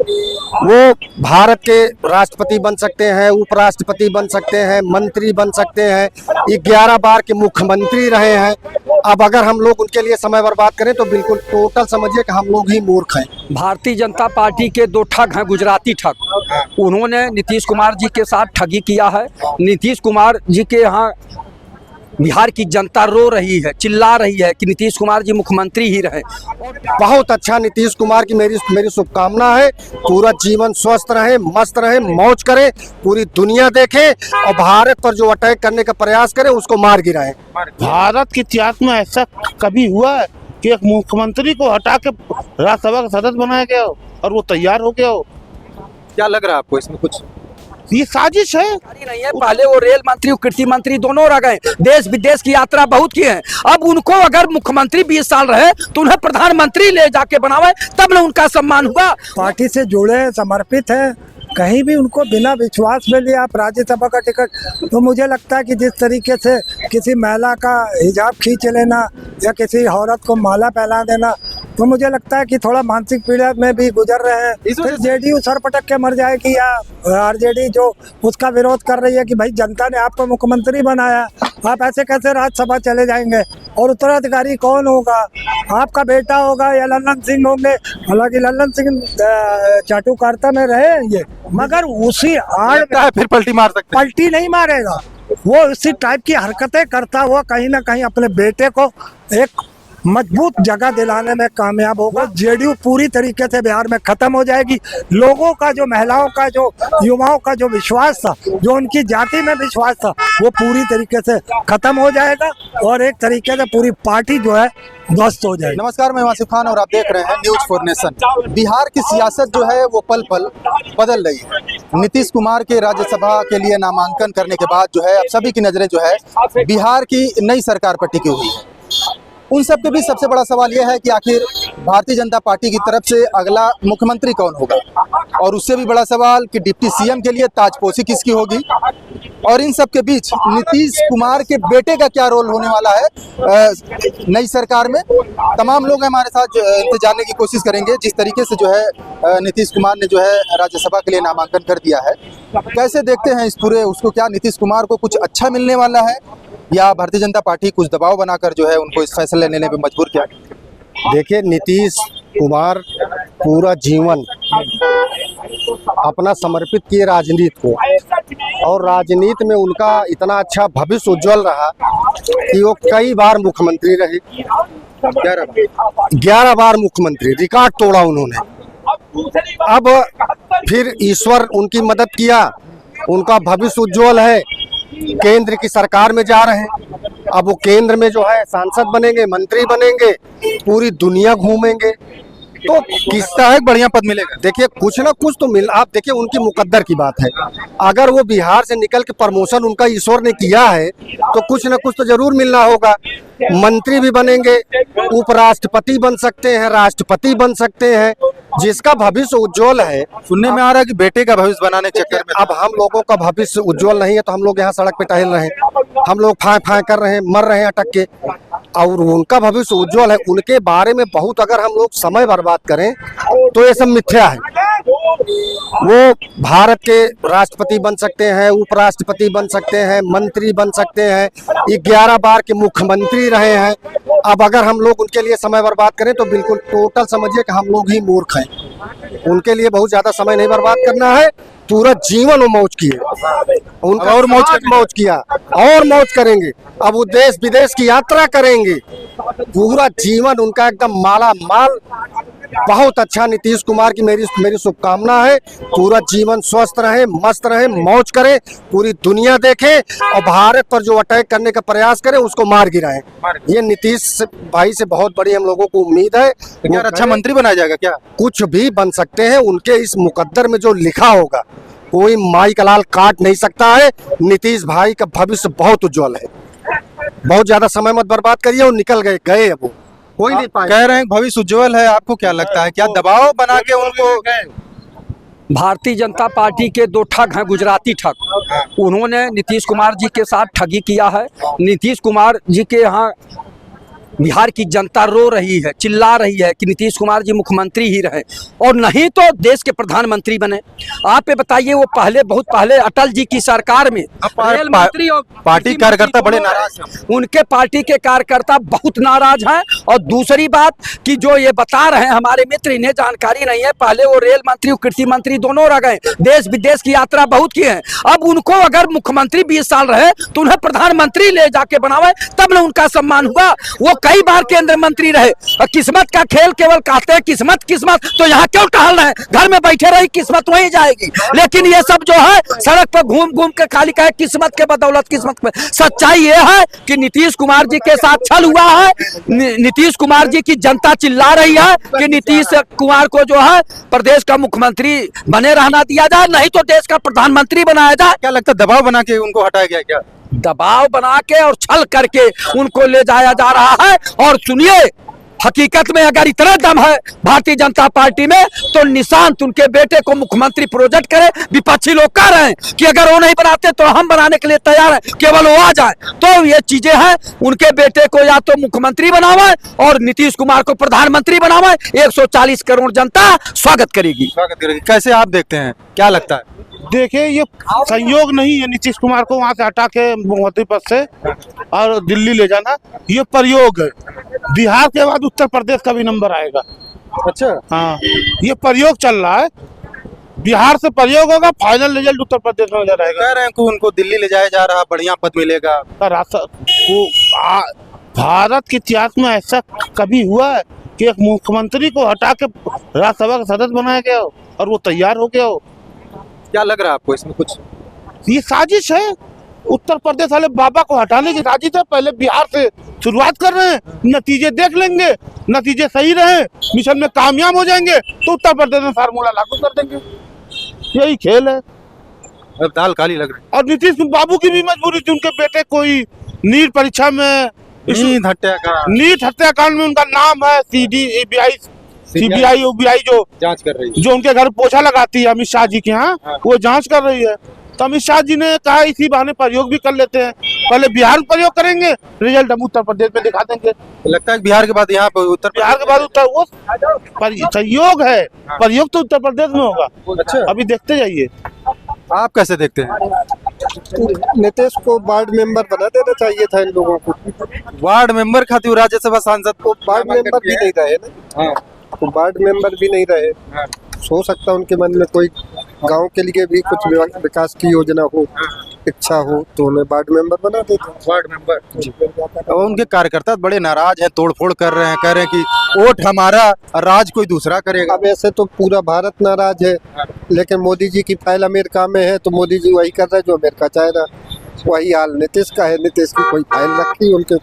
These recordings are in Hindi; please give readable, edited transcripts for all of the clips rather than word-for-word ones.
वो भारत के राष्ट्रपति बन सकते हैं, उपराष्ट्रपति बन सकते हैं, मंत्री बन सकते हैं, 11 बार के मुख्यमंत्री रहे हैं। अब अगर हम लोग उनके लिए समय बर्बाद करें तो बिल्कुल टोटल समझिए कि हम लोग ही मूर्ख हैं। भारतीय जनता पार्टी के 2 ठग हैं, गुजराती ठग। उन्होंने नीतीश कुमार जी के साथ ठगी किया है। नीतीश कुमार जी के यहाँ बिहार की जनता रो रही है, चिल्ला रही है कि नीतीश कुमार जी मुख्यमंत्री ही रहे। बहुत अच्छा नीतीश कुमार की मेरी शुभकामना है। पूरा जीवन स्वस्थ रहे, मस्त रहे, मौज करे, पूरी दुनिया देखे और भारत पर जो अटैक करने का प्रयास करे उसको मार गिराए। भारत के इतिहास में ऐसा कभी हुआ है कि एक मुख्यमंत्री को हटा के राज्यसभा का सदस्य बनाया गया हो और वो तैयार हो गया हो? क्या लग रहा है आपको इसमें कुछ? ये साजिश है। नहीं है, पहले वो रेल मंत्री, कृषि मंत्री दोनों रह गए, देश विदेश की यात्रा बहुत की है। अब उनको अगर मुख्यमंत्री 20 साल रहे तो उन्हें प्रधानमंत्री ले जाके बनावे, तब न उनका सम्मान हुआ। पार्टी से जुड़े, समर्पित है, कहीं भी उनको बिना विश्वास में लिया आप राज्यसभा का टिकट। तो मुझे लगता है कि जिस तरीके से किसी महिला का हिजाब खींच लेना या किसी औरत को माला पहना देना, तो मुझे लगता है कि थोड़ा मानसिक पीड़ा में भी गुजर रहे हैं। फिर जेडीयू सर पटक के मर जाएगी या आरजेडी जो उसका विरोध कर रही है कि भाई जनता ने आपको मुख्यमंत्री बनाया, आप ऐसे कैसे राज्यसभा चले जाएंगे और उत्तराधिकारी कौन होगा? आपका बेटा होगा या लल्लन सिंह होंगे? हालांकि लल्लन सिंह चाटुकारिता में रहे ये, मगर उसी आड़ है फिर पलटी मार सकते हैं। पलटी नहीं मारेगा वो। इसी टाइप की हरकतें करता हुआ कहीं ना कहीं अपने बेटे को एक मजबूत जगह दिलाने में कामयाब होगा। जेडीयू पूरी तरीके से बिहार में खत्म हो जाएगी। लोगों का जो, महिलाओं का जो, युवाओं का जो विश्वास था, जो उनकी जाति में विश्वास था, वो पूरी तरीके से खत्म हो जाएगा और एक तरीके से पूरी पार्टी जो है ध्वस्त हो जाएगी। नमस्कार, मैं वासिफ खान और आप देख रहे हैं न्यूज फॉर नेशन। बिहार की सियासत जो है वो पल पल बदल रही है। नीतीश कुमार के राज्यसभा के लिए नामांकन करने के बाद जो है अब सभी की नजरें जो है बिहार की नई सरकार पर टिकी हुई है। उन सब के बीच सबसे बड़ा सवाल यह है कि आखिर भारतीय जनता पार्टी की तरफ से अगला मुख्यमंत्री कौन होगा, और उससे भी बड़ा सवाल कि डिप्टी सीएम के लिए ताजपोशी किसकी होगी। और इन सब के बीच नीतीश कुमार के बेटे का क्या रोल होने वाला है नई सरकार में। तमाम लोग हमारे साथ जानने की कोशिश करेंगे। जिस तरीके से जो है नीतीश कुमार ने जो है राज्यसभा के लिए नामांकन कर दिया है, कैसे देखते हैं इस पूरे उसको? क्या नीतीश कुमार को कुछ अच्छा मिलने वाला है या भारतीय जनता पार्टी कुछ दबाव बनाकर जो है उनको इस फैसले लेने में मजबूर किया? देखिए, नीतीश कुमार पूरा जीवन अपना समर्पित किए राजनीति को, और राजनीति में उनका इतना अच्छा भविष्य उज्जवल रहा कि वो कई बार मुख्यमंत्री रहे। 11 बार मुख्यमंत्री, रिकॉर्ड तोड़ा उन्होंने। अब फिर ईश्वर उनकी मदद किया, उनका भविष्य उज्जवल है। केंद्र की सरकार में जा रहे हैं। अब वो केंद्र में जो है सांसद बनेंगे, मंत्री बनेंगे, पूरी दुनिया घूमेंगे, तो किसका है बढ़िया पद मिलेगा। देखिए, कुछ ना कुछ तो मिल, आप देखिए उनकी मुकद्दर की बात है। अगर वो बिहार से निकल के प्रमोशन उनका ईश्वर ने किया है तो कुछ ना कुछ तो जरूर मिलना होगा। मंत्री भी बनेंगे, उपराष्ट्रपति बन सकते हैं, राष्ट्रपति बन सकते हैं। जिसका भविष्य उज्जवल है, सुनने में आ रहा है कि बेटे का भविष्य बनाने के चक्कर में अब हम लोगों का भविष्य उज्जवल नहीं है तो हम लोग यहाँ सड़क पे टहल रहे हैं, हम लोग फाय फाय कर रहे हैं, मर रहे हैं अटक के, और उनका भविष्य उज्जवल है। उनके बारे में बहुत अगर हम लोग समय बर्बाद करें तो ये सब मिथ्या है। वो भारत के राष्ट्रपति बन सकते हैं, उपराष्ट्रपति बन सकते हैं, मंत्री बन सकते हैं, 11 बार के मुख्यमंत्री रहे हैं। अब अगर हम लोग उनके लिए समय बर्बाद करें तो बिल्कुल टोटल समझिए कि हम लोग ही मूर्ख हैं। उनके लिए बहुत ज्यादा समय नहीं बर्बाद करना है। पूरा जीवन वो मौज किए, उनका और मौज किया और मौज करेंगे। अब वो देश विदेश की यात्रा करेंगे, पूरा जीवन उनका एकदम माला माल। बहुत अच्छा नीतीश कुमार की मेरी शुभकामना है। पूरा जीवन स्वस्थ रहे, मस्त रहे, मौज करे, पूरी दुनिया देखे और भारत पर जो अटैक करने का प्रयास करे उसको मार गिराए। ये नीतीश भाई से बहुत बड़ी हम लोगों को उम्मीद है। यार अच्छा मंत्री बनाया जाएगा क्या? कुछ भी बन सकते हैं। उनके इस मुकद्दर में जो लिखा होगा कोई माई का लाल काट नहीं सकता है। नीतीश भाई का भविष्य बहुत उज्जवल है। बहुत ज्यादा समय मत बर्बाद करिए, और निकल गए अब वो कोई नहीं पाए। कह रहे हैं भविष्य उज्जवल है, आपको क्या लगता है? क्या दबाव बना के उनको? भारतीय जनता पार्टी के 2 ठग हैं, गुजराती ठग। उन्होंने नीतीश कुमार जी के साथ ठगी किया है। नीतीश कुमार जी के यहाँ बिहार की जनता रो रही है, चिल्ला रही है कि नीतीश कुमार जी मुख्यमंत्री ही रहे और नहीं तो देश के प्रधानमंत्री बने। आप ये बताइए, वो पहले, बहुत पहले अटल जी की सरकार में रेल मंत्री और पार्टी कार्यकर्ता बड़े नाराज हैं। उनके पार्टी के कार्यकर्ता बहुत नाराज हैं। और दूसरी बात कि जो ये बता रहे हैं हमारे मित्र, इन्हें जानकारी नहीं है। पहले वो रेल मंत्री और कृषि मंत्री दोनों रह गए, देश विदेश की यात्रा बहुत की है। अब उनको अगर मुख्यमंत्री 20 साल रहे तो उन्हें प्रधानमंत्री ले जाके बनावे, तब न उनका सम्मान हुआ। वो कई बार केंद्र मंत्री रहे। और किस्मत का खेल केवल कहते हैं किस्मत किस्मत, तो यहाँ क्यों टहल रहे हैं? घर में बैठे रही किस्मत वहीं जाएगी। लेकिन ये सब जो है सड़क पर घूम घूम के खाली कहे किस्मत के बदौलत किस्मत में। सच्चाई ये है कि नीतीश कुमार जी के साथ छल हुआ है। नीतीश कुमार जी की जनता चिल्ला रही है कि नीतीश कुमार को जो है प्रदेश का मुख्यमंत्री बने रहना दिया जाए, नहीं तो देश का प्रधानमंत्री बनाया जाए। क्या लगता है दबाव बना के उनको हटाया गया क्या? दबाव बना के और छल करके उनको ले जाया जा रहा है। और सुनिए, हकीकत में अगर इतना दम है भारतीय जनता पार्टी में तो निशांत उनके बेटे को मुख्यमंत्री प्रोजेक्ट करे। विपक्षी लोग कह रहे हैं कि अगर वो नहीं बनाते तो हम बनाने के लिए तैयार हैं, केवल वो आ जाए। तो ये चीजें हैं, उनके बेटे को या तो मुख्यमंत्री बनावे और नीतीश कुमार को प्रधानमंत्री बनावे। 140 करोड़ जनता स्वागत करेगी। कैसे आप देखते हैं, क्या लगता है? देखिए, ये संयोग नहीं है नीतीश कुमार को वहां से हटा के मुख्यमंत्री पद से और दिल्ली ले जाना। ये प्रयोग है। बिहार के बाद उत्तर प्रदेश का भी नंबर आएगा। अच्छा, हाँ, ये प्रयोग चल रहा है। बिहार से प्रयोग होगा, फाइनल रिजल्ट उत्तर प्रदेश में नजर आएगा। कह रहे हैं कि उनको दिल्ली ले जाया जा रहा, बढ़िया पद मिलेगा। भारत के इतिहास में ऐसा कभी हुआ है कि एक मुख्यमंत्री को हटा के राज्यसभा का सदस्य बनाया गया हो और वो तैयार हो गया हो? क्या लग रहा है आपको इसमें कुछ? ये साजिश है। उत्तर प्रदेश वाले बाबा को हटाने की साजिश है। पहले बिहार से शुरुआत कर रहे हैं, नतीजे देख लेंगे, नतीजे सही रहे, मिशन में कामयाब हो जाएंगे तो उत्तर प्रदेश में फार्मूला लागू कर देंगे। यही खेल है। अब दाल काली लग रही और नीतीश बाबू की भी मजबूरी थी, उनके बेटे कोई नीट परीक्षा में, नीट हत्याकांड में उनका नाम है। सीबीआई ओबीआई जो जांच कर रही है, जो उनके घर पोछा लगाती है अमित शाह जी के यहाँ, वो जांच कर रही है। तो अमित शाह जी ने कहा इसी बहाने प्रयोग भी कर लेते हैं। पहले बिहार में प्रयोग करेंगे, रिजल्ट हम उत्तर प्रदेश में दिखा देंगे। लगता है बिहार के बाद यहाँ पर बिहार के बाद उत्तर, वो संयोग है। प्रयोग तो उत्तर प्रदेश में होगा। अच्छा, अभी देखते जाइए। आप कैसे देखते हैं? नीतीश को वार्ड मेंबर बना देना चाहिए था इन लोगों को। वार्ड मेंबर खातिर राज्यसभा सांसद को वार्ड मेंबर भी नहीं रहे ना, तो वार्ड मेंबर भी नहीं रहे। हो सकता है उनके मन में कोई गांव के लिए भी कुछ विकास की योजना हो, इच्छा हो, तो उन्हें वार्ड मेंबर बना देते। Ward member. और उनके कार्यकर्ता बड़े नाराज हैं, तोड़फोड़ कर रहे हैं, कह रहे हैं कि वोट हमारा, राज कोई दूसरा करेगा। अब ऐसे तो पूरा भारत नाराज है, लेकिन मोदी जी की फाइल अमेरिका में है तो मोदी जी वही कर रहे हैं जो अमेरिका चाह रहा। वही हाल नीतीश का है। नीतीश की कोई फाइल रखी उनके,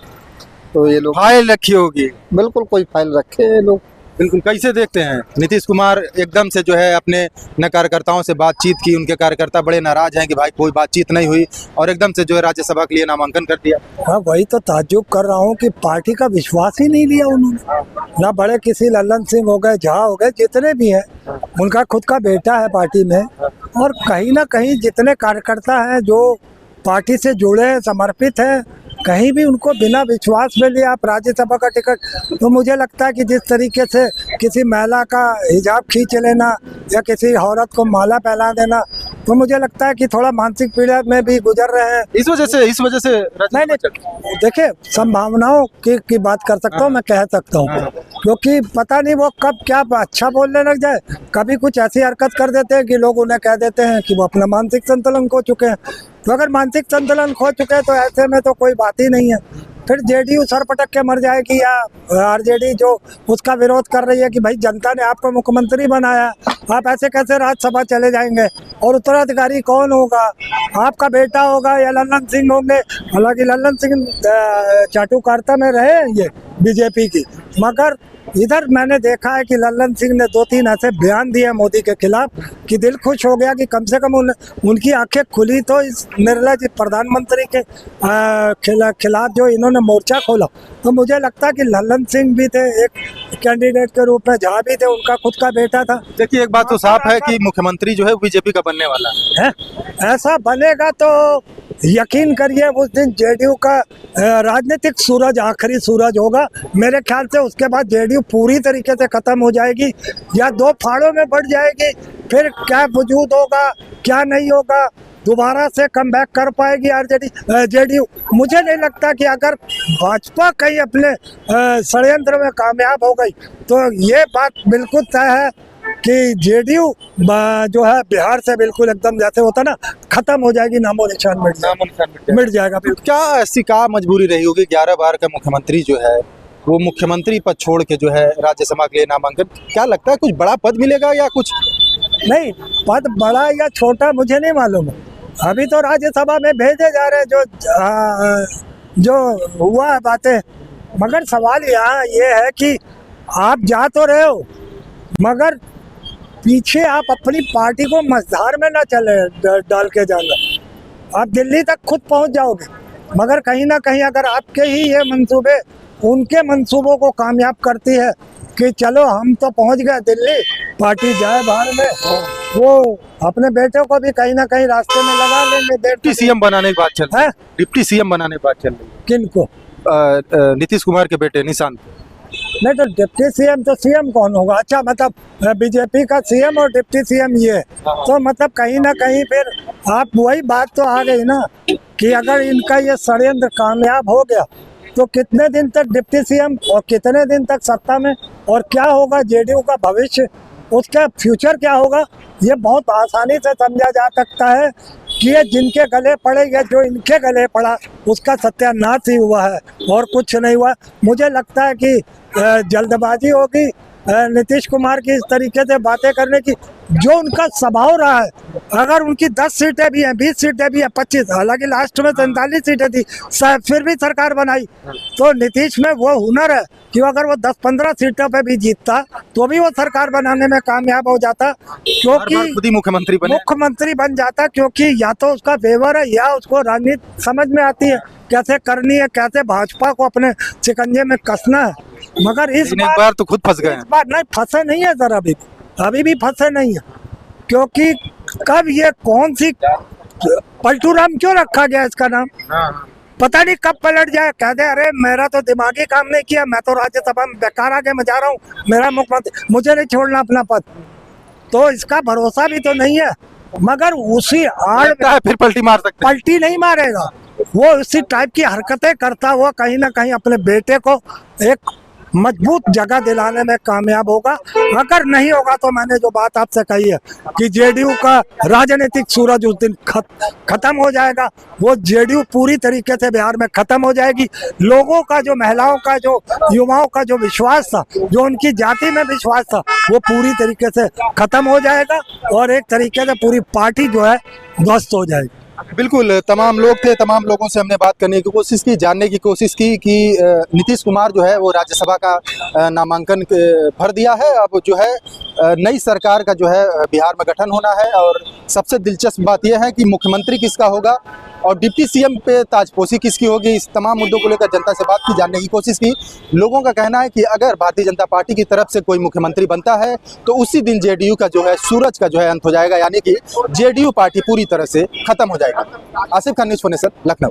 तो ये लोग फाइल रखी होगी। बिल्कुल कोई फाइल रखे हैं लोग। बिल्कुल। कैसे देखते हैं नीतीश कुमार एकदम से जो है अपने न कार्यकर्ताओं से बातचीत की, उनके कार्यकर्ता बड़े नाराज हैं कि भाई कोई बातचीत नहीं हुई और एकदम से जो है राज्यसभा के लिए नामांकन कर दिया। हाँ, वही तो ताज्जुब कर रहा हूँ कि पार्टी का विश्वास ही नहीं लिया उन्होंने। ना बड़े किसी लल्लन सिंह हो गए, झा हो गए, जितने भी हैं, उनका खुद का बेटा है पार्टी में। और कहीं ना कहीं जितने कार्यकर्ता हैं जो पार्टी से जुड़े हैं, समर्पित हैं, कहीं भी उनको बिना विश्वास में लिए आप राज्यसभा का टिकट, तो मुझे लगता है कि जिस तरीके से किसी महिला का हिजाब खींच लेना या किसी औरत को माला पहना देना, तो मुझे लगता है कि थोड़ा मानसिक पीड़ा में भी गुजर रहे हैं। इस वजह से नहीं, देखिए, संभावनाओं की बात कर सकता हूँ, मैं कह सकता हूँ, क्योंकि पता नहीं वो कब क्या अच्छा बोलने लग जाए। कभी कुछ ऐसी हरकत कर देते हैं कि लोग उन्हें कह देते हैं कि वो अपना मानसिक संतुलन खो चुके हैं। तो अगर मानसिक संतुलन खो चुके हैं तो ऐसे में तो कोई बात ही नहीं है। फिर जेडीयू सर पटक के मर जाएगी या आरजेडी जो उसका विरोध कर रही है कि भाई जनता ने आपको मुख्यमंत्री बनाया, आप ऐसे कैसे राज्यसभा चले जाएंगे, और उत्तराधिकारी कौन होगा? आपका बेटा होगा या लल्लन सिंह होंगे? हालांकि लल्लन सिंह चाटुकारिता में रहे ये बीजेपी की, मगर इधर मैंने देखा है कि लल्लन सिंह ने 2-3 ऐसे बयान दिए मोदी के खिलाफ कि दिल खुश हो गया कि कम से कम उनकी आंखें खुली तो इस निर्लज प्रधानमंत्री के खिलाफ जो इन्होंने मोर्चा खोला। तो मुझे लगता है कि लल्लन सिंह भी थे एक कैंडिडेट के रूप में, झा भी थे, उनका खुद का बेटा था। देखिए, एक बात तो साफ है कि मुख्यमंत्री जो है बीजेपी का बनने वाला है। ऐसा बनेगा तो यकीन करिए उस दिन जेडीयू का राजनीतिक सूरज आखिरी सूरज होगा। मेरे ख्याल से उसके बाद जेडीयू पूरी तरीके से खत्म हो जाएगी या दो फाड़ों में बढ़ जाएगी। फिर क्या वजूद होगा क्या नहीं होगा, दोबारा से कम बैक कर पाएगी जेडीयू। मुझे नहीं लगता कि अगर भाजपा कहीं अपने षड्यंत्र में कामयाब हो गई तो ये बात बिल्कुल तय है कि जेडीयू जो है बिहार से बिल्कुल एकदम जैसे होता ना खत्म हो जाएगी, नामो निशान मिट जाएगा। तो क्या ऐसी क्या मजबूरी रही होगी 11 बार का मुख्यमंत्री जो है वो मुख्यमंत्री पद छोड़ के जो है राज्यसभा के लिए नामांकन, क्या लगता है कुछ बड़ा पद मिलेगा या कुछ? नहीं, पद बड़ा या छोटा मुझे नहीं मालूम है। अभी तो राज्यसभा में भेजे जा रहे जो हुआ है बातें, मगर सवाल यहाँ ये है कि आप जा तो रहे हो मगर पीछे आप अपनी पार्टी को मझधार में ना चले डाल के जाना। आप दिल्ली तक खुद पहुंच जाओगे मगर कहीं ना कहीं अगर आपके ही ये मंसूबे उनके मंसूबों को कामयाब करती है कि चलो हम तो पहुंच गए दिल्ली, पार्टी जाए बाहर में, वो अपने बेटे को भी कहीं ना कहीं रास्ते में लगा लेंगे। डिप्टी सीएम बनाने की बात चल रही है, डिप्टी सीएम बनाने की बात चल रही है। किनको? नीतीश कुमार के बेटे निशांत। नहीं तो डिप्टी सीएम तो सीएम कौन होगा? अच्छा, मतलब बीजेपी का सीएम और डिप्टी सीएम ये, तो मतलब कहीं ना कहीं फिर आप वही बात तो आ गई ना कि अगर इनका ये षड्यंत्र कामयाब हो गया तो कितने दिन तक डिप्टी सीएम और कितने दिन तक सत्ता में, और क्या होगा जेडीयू का भविष्य, उसका फ्यूचर क्या होगा, ये बहुत आसानी से समझा जा सकता है कि ये जिनके गले पड़े या जो इनके गले पड़ा उसका सत्यानाश ही हुआ है और कुछ नहीं हुआ। मुझे लगता है कि जल्दबाजी होगी नीतीश कुमार की इस तरीके से बातें करने की, जो उनका स्वभाव रहा है। अगर उनकी 10 सीटें भी हैं, 20 सीटें भी हैं, 25, हालांकि लास्ट में 47 सीटें थी, फिर भी सरकार बनाई, तो नीतीश में वो हुनर है कि अगर वो 10-15 सीटों पे भी जीतता तो भी वो सरकार बनाने में कामयाब हो जाता, क्योंकि खुद ही मुख्यमंत्री बन जाता, क्योंकि या तो उसका फेवर है या उसको राजनीति समझ में आती है कैसे करनी है, कैसे भाजपा को अपने शिकंजे में कसना है। मगर इस बार तो खुद फंस गए। इस बार नहीं फंसे नहीं है सर, अभी भी फंसे नहीं है, क्योंकि कब ये कौन सी पलटू राम क्यों रखा गया इसका नाम, पता नहीं कब पलट जाए, कहते अरे मेरा तो दिमागी काम नहीं किया, मैं तो राज्यसभा में बेकार आगे में जा रहा हूँ, मेरा मुख्यमंत्री मुझे नहीं छोड़ना अपना पद, तो इसका भरोसा भी तो नहीं है। मगर उसी आड़ में फिर पलटी मार सकते, पलटी नहीं मारेगा वो, उसी टाइप की हरकतें करता हुआ कहीं ना कहीं अपने बेटे को एक मजबूत जगह दिलाने में कामयाब होगा। अगर नहीं होगा तो मैंने जो बात आपसे कही है कि जेडीयू का राजनीतिक सूरज उस दिन खत्म हो जाएगा, वो जेडीयू पूरी तरीके से बिहार में खत्म हो जाएगी। लोगों का जो, महिलाओं का जो, युवाओं का जो विश्वास था, जो उनकी जाति में विश्वास था, वो पूरी तरीके से खत्म हो जाएगा और एक तरीके से पूरी पार्टी जो है ध्वस्त हो जाएगी। बिल्कुल, तमाम लोग थे, तमाम लोगों से हमने बात करने की कोशिश की, जानने की कोशिश की कि नीतीश कुमार जो है वो राज्यसभा का नामांकन भर दिया है। अब जो है नई सरकार का जो है बिहार में गठन होना है और सबसे दिलचस्प बात यह है कि मुख्यमंत्री किसका होगा और डिप्टी सीएम पे ताजपोशी किसकी होगी। इस तमाम मुद्दों को लेकर जनता से बात की, जानने की कोशिश की। लोगों का कहना है कि अगर भारतीय जनता पार्टी की तरफ से कोई मुख्यमंत्री बनता है तो उसी दिन जेडीयू का जो है सूरज का जो है अंत हो जाएगा, यानी कि जेडीयू पार्टी पूरी तरह से खत्म हो जाएगी। आसिफ खान, न्यूज़ 4 लखनऊ।